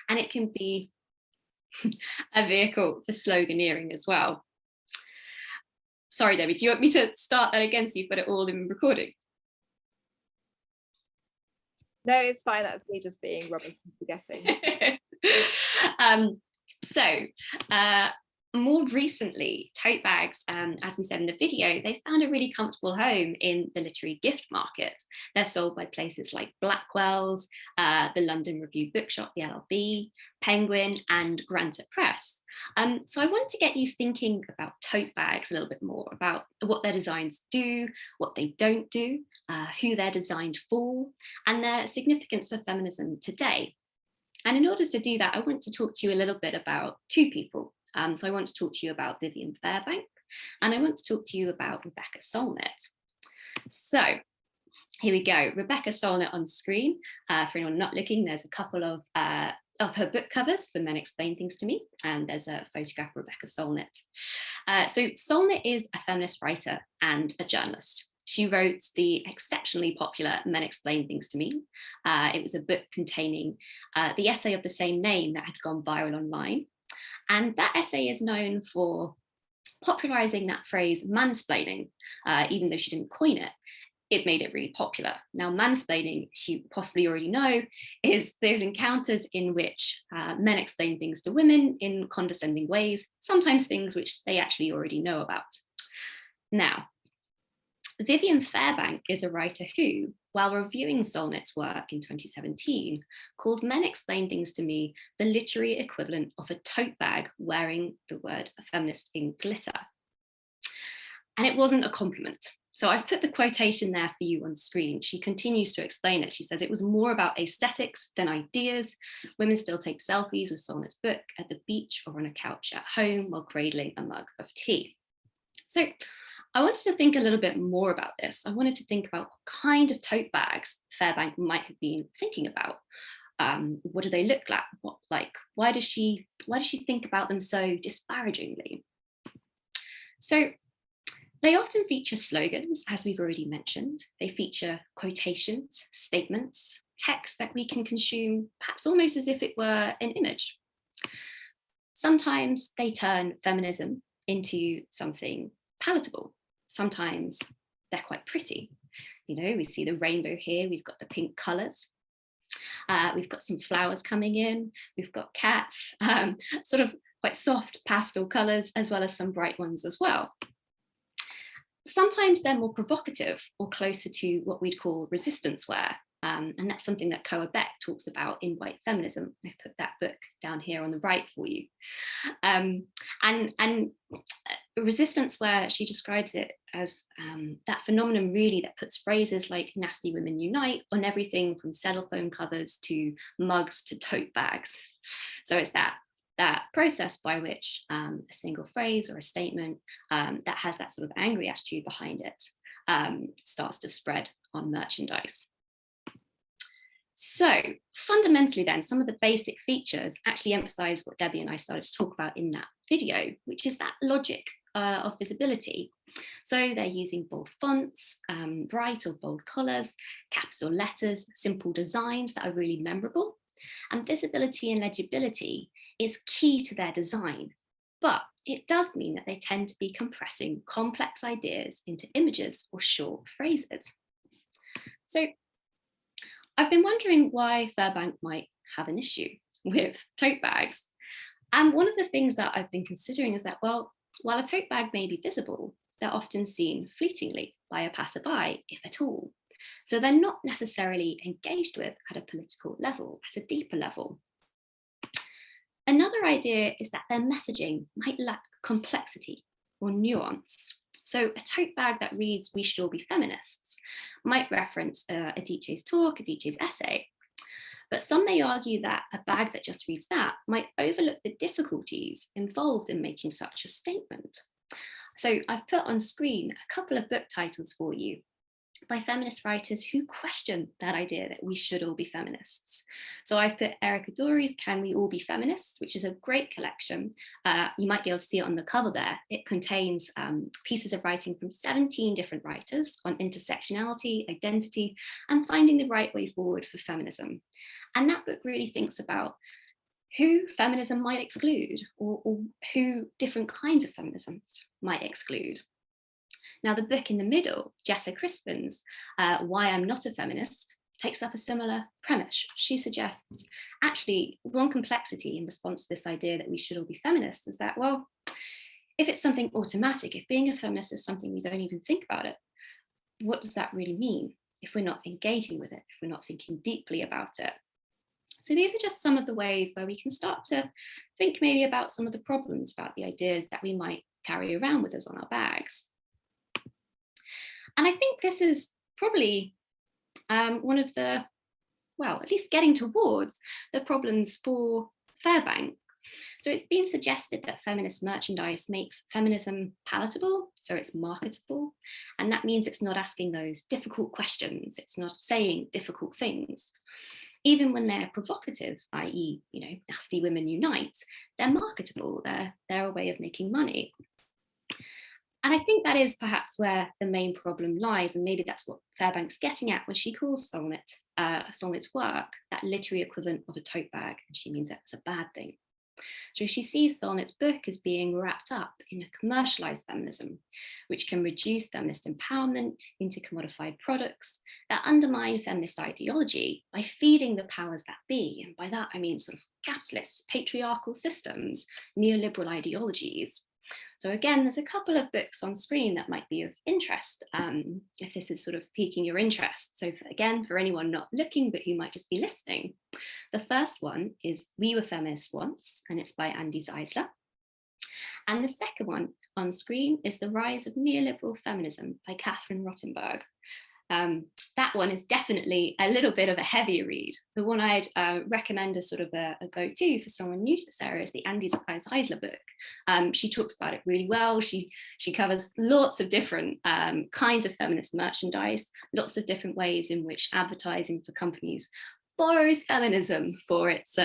and it can be a vehicle for sloganeering as well. Sorry, Debbie, do you want me to start that again so you've got it all in recording? No, it's fine. That's me just being rubbish and forgetting. More recently, tote bags, as we said in the video, they found a really comfortable home in the literary gift market. They're sold by places like Blackwell's, the London Review Bookshop, the LLB, Penguin, and Granta Press. So I want to get you thinking about tote bags a little bit more, about what their designs do, what they don't do, who they're designed for, and their significance for feminism today. And in order to do that, I want to talk to you a little bit about two people. So I want to talk to you about Vivian Fairbank, and I want to talk to you about Rebecca Solnit. So here we go, Rebecca Solnit on screen. For anyone not looking, there's a couple of her book covers for Men Explain Things to Me, and there's a photograph of Rebecca Solnit. So Solnit is a feminist writer and a journalist. She wrote the exceptionally popular Men Explain Things to Me. It was a book containing the essay of the same name that had gone viral online. And that essay is known for popularizing that phrase mansplaining, even though she didn't coin it. It made it really popular. Now, mansplaining, as you possibly already know, is those encounters in which men explain things to women in condescending ways, sometimes things which they actually already know about. Now, Vivian Fairbank is a writer who, while reviewing Solnit's work in 2017, called Men Explain Things to Me the literary equivalent of a tote bag wearing the word feminist in glitter. And it wasn't a compliment. So I've put the quotation there for you on screen. She continues to explain it. She says, it was more about aesthetics than ideas. Women still take selfies with Solnit's book at the beach or on a couch at home while cradling a mug of tea. So I wanted to think a little bit more about this. I wanted to think about what kind of tote bags Fairbank might have been thinking about. What do they look like? Why does she think about them so disparagingly? So they often feature slogans, as we've already mentioned. They feature quotations, statements, text that we can consume perhaps almost as if it were an image. Sometimes they turn feminism into something palatable. Sometimes they're quite pretty. You know, we see the rainbow here, we've got the pink colours. We've got some flowers coming in, we've got cats, sort of quite soft pastel colours, as well as some bright ones as well. Sometimes they're more provocative or closer to what we'd call resistance wear. And that's something that Koa Beck talks about in White Feminism. I've put that book down here on the right for you. And resistance wear, she describes it as that phenomenon really that puts phrases like nasty women unite on everything from cell phone covers to mugs to tote bags. So it's that process by which a single phrase or a statement that has that sort of angry attitude behind it starts to spread on merchandise. So fundamentally then, some of the basic features actually emphasize what Debbie and I started to talk about in that video, which is that logic of visibility. So they're using bold fonts, bright or bold colors, capital letters, simple designs that are really memorable. And visibility and legibility is key to their design, but it does mean that they tend to be compressing complex ideas into images or short phrases. So I've been wondering why Fairbank might have an issue with tote bags. And one of the things that I've been considering is that, well, while a tote bag may be visible, they're often seen fleetingly by a passerby, if at all. So they're not necessarily engaged with at a political level, at a deeper level. Another idea is that their messaging might lack complexity or nuance. So a tote bag that reads, "We should all be feminists," might reference Adichie's talk, Adichie's essay. But some may argue that a bag that just reads that might overlook the difficulties involved in making such a statement. So I've put on screen a couple of book titles for you by feminist writers who question that idea that we should all be feminists. So I've put Erica Dory's Can We All Be Feminists, which is a great collection. You might be able to see it on the cover there. It contains pieces of writing from 17 different writers on intersectionality, identity, and finding the right way forward for feminism. And that book really thinks about who feminism might exclude, or who different kinds of feminisms might exclude. Now, the book in the middle, Jessa Crispin's Why I'm Not a Feminist, takes up a similar premise. She suggests, actually, one complexity in response to this idea that we should all be feminists is that, well, if it's something automatic, if being a feminist is something we don't even think about it, what does that really mean if we're not engaging with it, if we're not thinking deeply about it? So these are just some of the ways where we can start to think maybe about some of the problems about the ideas that we might carry around with us on our bags. And I think this is probably one of the, well, at least getting towards the problems for Fairbank. So it's been suggested that feminist merchandise makes feminism palatable, so it's marketable. And that means it's not asking those difficult questions. It's not saying difficult things. Even when they're provocative, i.e., nasty women unite, they're marketable. They're a way of making money. And I think that is perhaps where the main problem lies, and maybe that's what Fairbank's getting at when she calls Solnit's work that literary equivalent of a tote bag, and she means that's a bad thing. So she sees Solnit's book as being wrapped up in a commercialized feminism, which can reduce feminist empowerment into commodified products that undermine feminist ideology by feeding the powers that be. And by that, I mean sort of capitalist, patriarchal systems, neoliberal ideologies. So again, there's a couple of books on screen that might be of interest if this is sort of piquing your interest. So again, for anyone not looking, but who might just be listening, the first one is We Were Feminists Once, and it's by Andy Zeisler. And the second one on screen is The Rise of Neoliberal Feminism by Catherine Rottenberg. That one is definitely a little bit of a heavier read. The one I'd recommend as sort of a go-to for someone new to this area is the Andy Zeisler book. She talks about it really well. She covers lots of different kinds of feminist merchandise, lots of different ways in which advertising for companies borrows feminism for its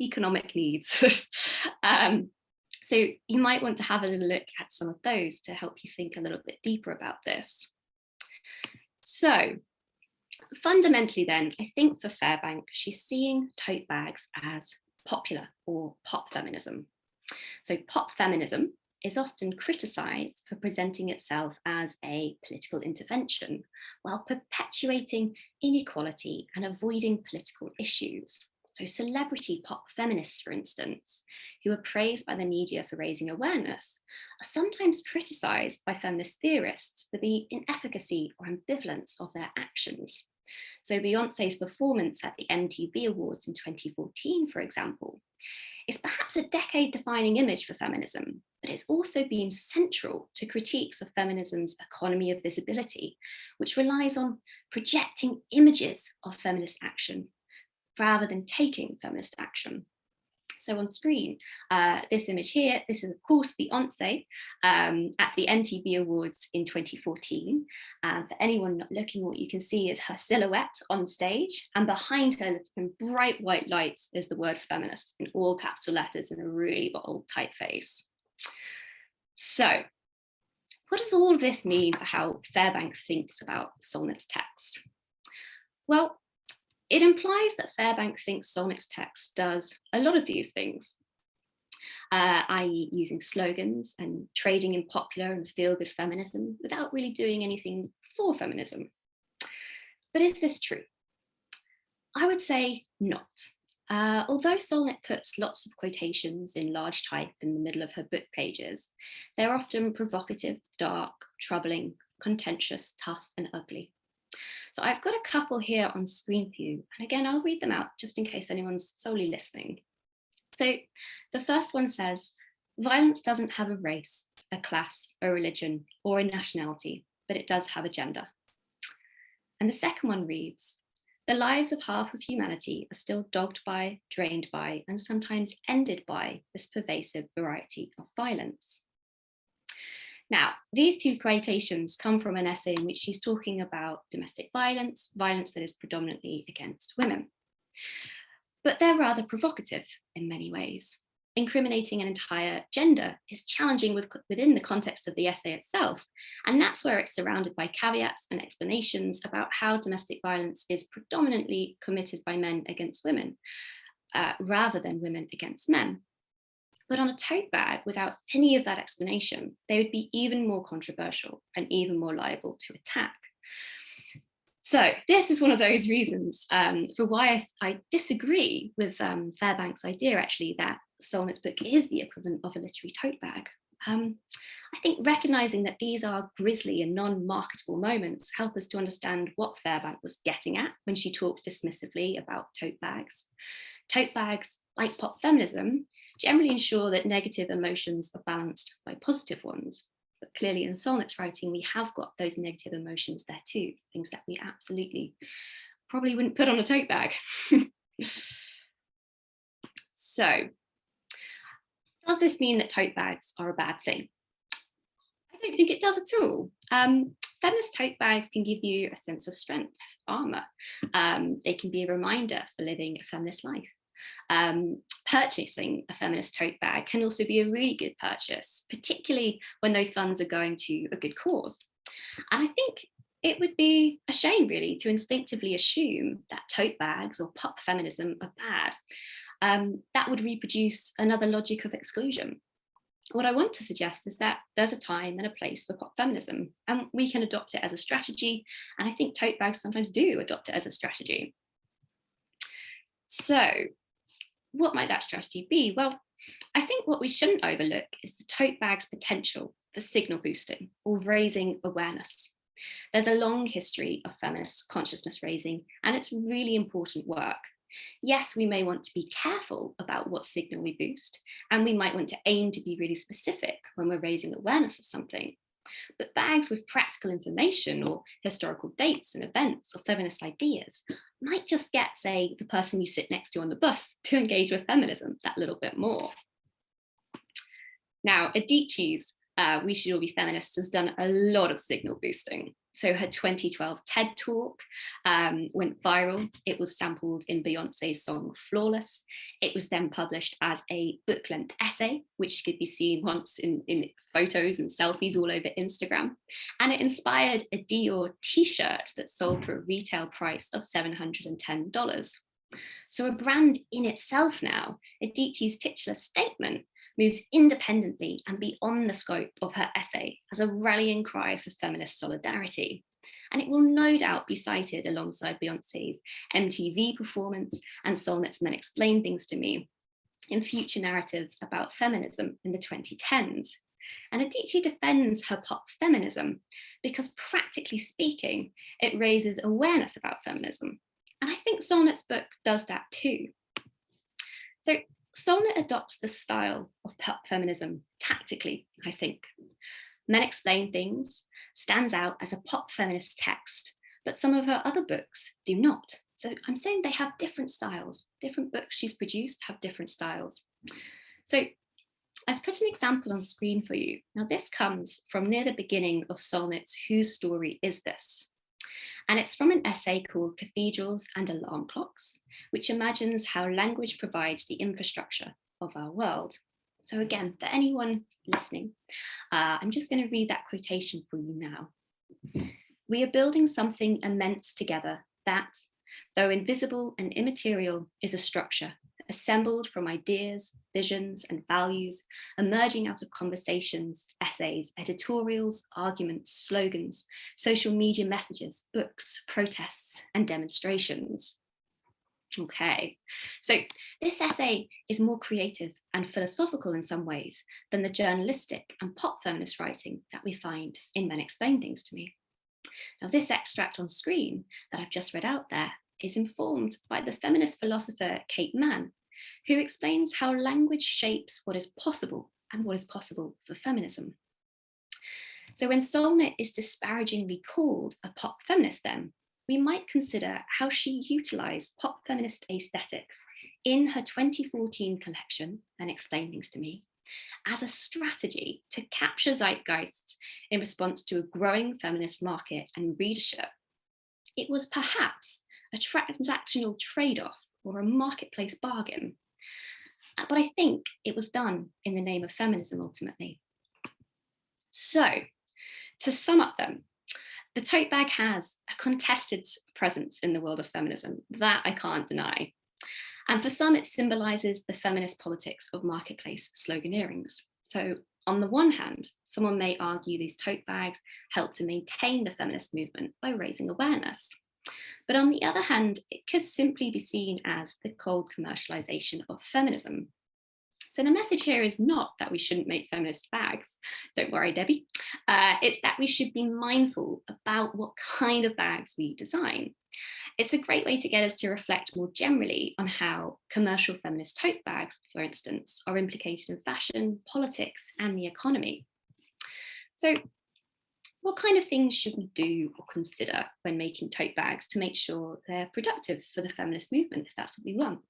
economic needs. So you might want to have a little look at some of those to help you think a little bit deeper about this. So fundamentally then, I think for Fairbank, she's seeing tote bags as popular or pop feminism. So pop feminism is often criticised for presenting itself as a political intervention while perpetuating inequality and avoiding political issues. So celebrity pop feminists, for instance, who are praised by the media for raising awareness, are sometimes criticised by feminist theorists for the inefficacy or ambivalence of their actions. So Beyonce's performance at the MTV Awards in 2014, for example, is perhaps a decade-defining image for feminism, but it's also been central to critiques of feminism's economy of visibility, which relies on projecting images of feminist action rather than taking feminist action. So on screen, this image here, this is of course Beyonce at the MTV Awards in 2014. For anyone not looking, what you can see is her silhouette on stage, and behind her in bright white lights is the word feminist in all capital letters in a really bold typeface. So what does all of this mean for how Fairbank thinks about Solnit's text? Well, it implies that Fairbank thinks Solnit's text does a lot of these things, i.e. using slogans and trading in popular and feel-good feminism without really doing anything for feminism. But is this true? I would say not. Although Solnit puts lots of quotations in large type in the middle of her book pages, they're often provocative, dark, troubling, contentious, tough, and ugly. So I've got a couple here on screen for you. And again, I'll read them out just in case anyone's solely listening. So the first one says, violence doesn't have a race, a class, a religion, or a nationality, but it does have a gender. And the second one reads, the lives of half of humanity are still dogged by, drained by, and sometimes ended by this pervasive variety of violence. Now, these two quotations come from an essay in which she's talking about domestic violence, violence that is predominantly against women. But they're rather provocative in many ways. Incriminating an entire gender is challenging within the context of the essay itself, and that's where it's surrounded by caveats and explanations about how domestic violence is predominantly committed by men against women. rather than women against men. But on a tote bag, without any of that explanation, they would be even more controversial and even more liable to attack. So this is one of those reasons for why I disagree with Fairbank's idea, actually, that Solnit's book is the equivalent of a literary tote bag. I think recognizing that these are grisly and non-marketable moments help us to understand what Fairbank was getting at when she talked dismissively about tote bags. Tote bags, like pop feminism, generally ensure that negative emotions are balanced by positive ones. But clearly in Solnit's writing, we have got those negative emotions there too, things that we absolutely probably wouldn't put on a tote bag. So, does this mean that tote bags are a bad thing? I don't think it does at all. Feminist tote bags can give you a sense of strength, armor. They can be a reminder for living a feminist life. Purchasing a feminist tote bag can also be a really good purchase, particularly when those funds are going to a good cause. And I think it would be a shame, really, to instinctively assume that tote bags or pop feminism are bad. That would reproduce another logic of exclusion. What I want to suggest is that there's a time and a place for pop feminism, and we can adopt it as a strategy. And I think tote bags sometimes do adopt it as a strategy. So, what might that strategy be? Well, I think what we shouldn't overlook is the tote bag's potential for signal boosting or raising awareness. There's a long history of feminist consciousness raising, and it's really important work. Yes, we may want to be careful about what signal we boost, and we might want to aim to be really specific when we're raising awareness of something. But bags with practical information or historical dates and events or feminist ideas might just get, say, the person you sit next to on the bus to engage with feminism that little bit more. Now, Adichie's We Should All Be Feminists has done a lot of signal boosting. So her 2012 TED Talk went viral. It was sampled in Beyonce's song Flawless. It was then published as a book-length essay, which could be seen once in photos and selfies all over Instagram. And it inspired a Dior t-shirt that sold for a retail price of $710. So a brand in itself now, Adichie's titular statement moves independently and beyond the scope of her essay as a rallying cry for feminist solidarity. And it will no doubt be cited alongside Beyonce's MTV performance and Solnit's Men Explain Things to Me in future narratives about feminism in the 2010s. And Adichie defends her pop feminism because, practically speaking, it raises awareness about feminism. And I think Solnit's book does that too. So Solnit adopts the style of pop feminism tactically, I think. Men Explain Things stands out as a pop feminist text, but some of her other books do not. So I'm saying they have different styles. Different books she's produced have different styles. So I've put an example on screen for you. Now this comes from near the beginning of Solnit's Whose Story Is This? And it's from an essay called Cathedrals and Alarm Clocks, which imagines how language provides the infrastructure of our world. So again, for anyone listening, I'm just going to read that quotation for you now. We are building something immense together that, though invisible and immaterial, is a structure assembled from ideas, visions, and values, emerging out of conversations, essays, editorials, arguments, slogans, social media messages, books, protests, and demonstrations. Okay, so this essay is more creative and philosophical in some ways than the journalistic and pop feminist writing that we find in Men Explain Things to Me. Now, this extract on screen that I've just read out there is informed by the feminist philosopher Kate Mann, who explains how language shapes what is possible and what is possible for feminism. So when Solnit is disparagingly called a pop feminist then, we might consider how she utilised pop feminist aesthetics in her 2014 collection, And Explain Things to Me, as a strategy to capture zeitgeists in response to a growing feminist market and readership. It was perhaps a transactional trade-off or a marketplace bargain, but I think it was done in the name of feminism ultimately. So, to sum up then, the tote bag has a contested presence in the world of feminism, that I can't deny. And for some, it symbolises the feminist politics of marketplace sloganeerings. So on the one hand, someone may argue these tote bags help to maintain the feminist movement by raising awareness. But on the other hand, it could simply be seen as the cold commercialisation of feminism. So the message here is not that we shouldn't make feminist bags. Don't worry, Debbie. It's that we should be mindful about what kind of bags we design. It's a great way to get us to reflect more generally on how commercial feminist tote bags, for instance, are implicated in fashion, politics, and the economy. So what kind of things should we do or consider when making tote bags to make sure they're productive for the feminist movement, if that's what we want?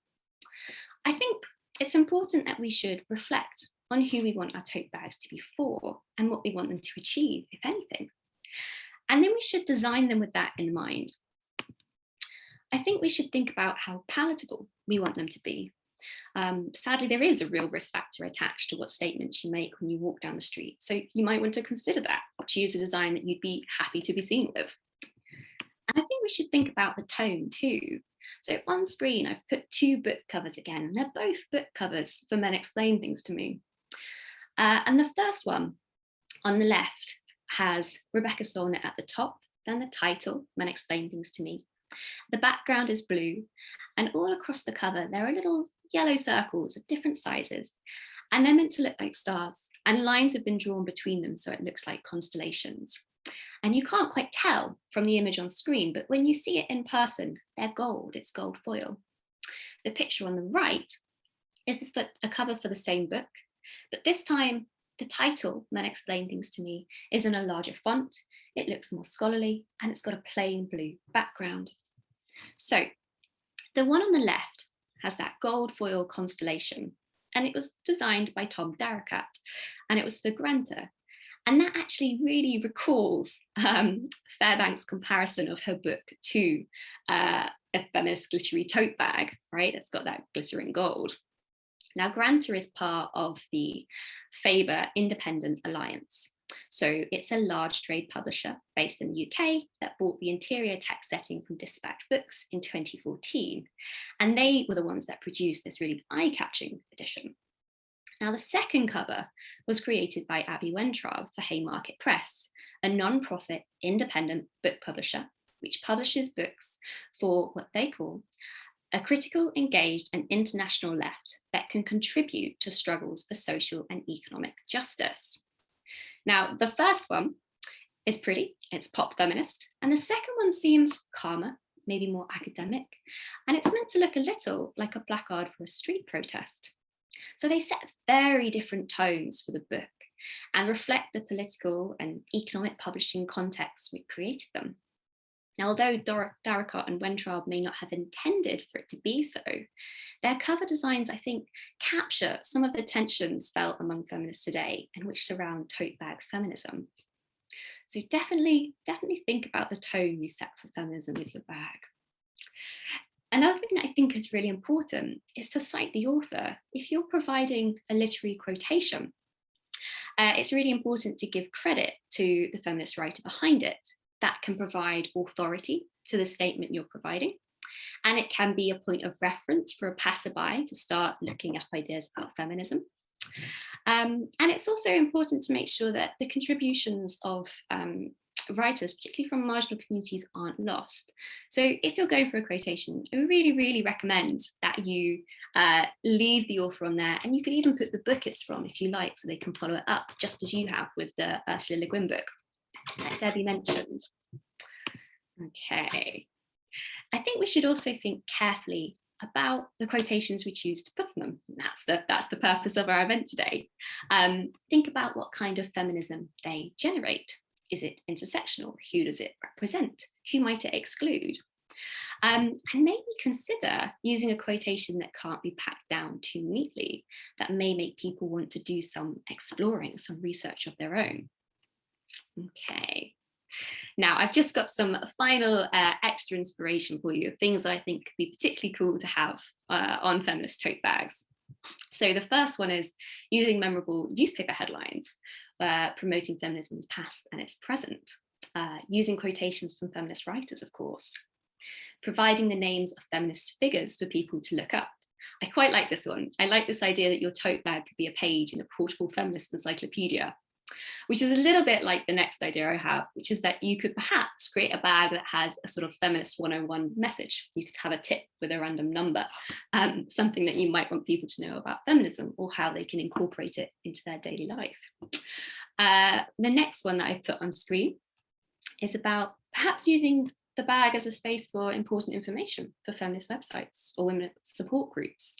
I think it's important that we should reflect on who we want our tote bags to be for and what we want them to achieve, if anything. And then we should design them with that in mind. I think we should think about how palatable we want them to be. Sadly, there is a real risk factor attached to what statements you make when you walk down the street. So you might want to consider that, or choose a design that you'd be happy to be seen with. And I think we should think about the tone too. So on screen, I've put 2 book covers again, and they're both book covers for Men Explain Things to Me. And the first one on the left has Rebecca Solnit at the top, then the title, Men Explain Things to Me. The background is blue, and all across the cover, there are little yellow circles of different sizes, and they're meant to look like stars, and lines have been drawn between them so it looks like constellations. And you can't quite tell from the image on screen, but when you see it in person, they're gold, it's gold foil. The picture on the right is a cover for the same book, but this time the title, Men Explain Things to Me, is in a larger font, it looks more scholarly, and it's got a plain blue background. So the one on the left has that gold foil constellation, and it was designed by Tom Darricat, and it was for Granta. And that actually really recalls Fairbank's comparison of her book to a feminist glittery tote bag, right? It's got that glittering gold. Now, Granta is part of the Faber Independent Alliance. So it's a large trade publisher based in the UK that bought the interior text setting from Dispatch Books in 2014. And they were the ones that produced this really eye-catching edition. Now, the second cover was created by Abby Wentraub for Haymarket Press, a non-profit independent book publisher, which publishes books for what they call a critical, engaged, and international left that can contribute to struggles for social and economic justice. Now, the first one is pretty, it's pop feminist, and the second one seems calmer, maybe more academic, and it's meant to look a little like a placard for a street protest. So they set very different tones for the book and reflect the political and economic publishing context which created them. Now, although Darricat and Wentraub may not have intended for it to be so, their cover designs, I think, capture some of the tensions felt among feminists today and which surround tote bag feminism. So definitely think about the tone you set for feminism with your bag. Another thing that I think is really important is to cite the author. If you're providing a literary quotation, it's really important to give credit to the feminist writer behind it. That can provide authority to the statement you're providing. And it can be a point of reference for a passerby to start looking up ideas about feminism. And it's also important to make sure that the contributions of writers, particularly from marginal communities, aren't lost. So if you're going for a quotation, I really recommend that you leave the author on there, and you could even put the book it's from if you like, so they can follow it up, just as you have with the Ursula Le Guin book that Debbie mentioned. Okay, I think we should also think carefully about the quotations we choose to put in them. That's the purpose of our event today. Think about what kind of feminism they generate. Is it intersectional? Who does it represent? Who might it exclude? And maybe consider using a quotation that can't be packed down too neatly, that may make people want to do some exploring, some research of their own. Okay. Now, I've just got some final extra inspiration for you of things that I think could be particularly cool to have on feminist tote bags. So the first one is using memorable newspaper headlines, promoting feminism's past and its present, using quotations from feminist writers, of course, providing the names of feminist figures for people to look up. I quite like this one. I like this idea that your tote bag could be a page in a portable feminist encyclopedia, which is a little bit like the next idea I have, which is that you could perhaps create a bag that has a sort of feminist 101 message. You could have a tip with a random number, something that you might want people to know about feminism or how they can incorporate it into their daily life. The next one that I've put on screen is about perhaps using the bag as a space for important information for feminist websites or women support groups.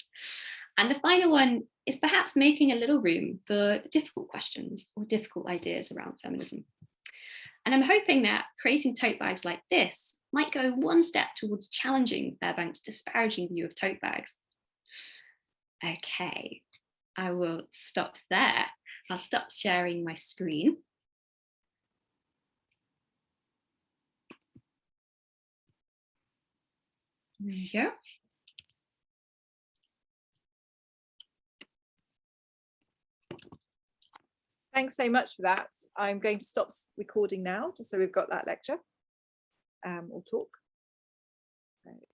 And the final one is perhaps making a little room for the difficult questions or difficult ideas around feminism. And I'm hoping that creating tote bags like this might go one step towards challenging Fairbank's disparaging view of tote bags. Okay, I will stop there. I'll stop sharing my screen. There you go. Thanks so much for that. I'm going to stop recording now, just so we've got that lecture or talk.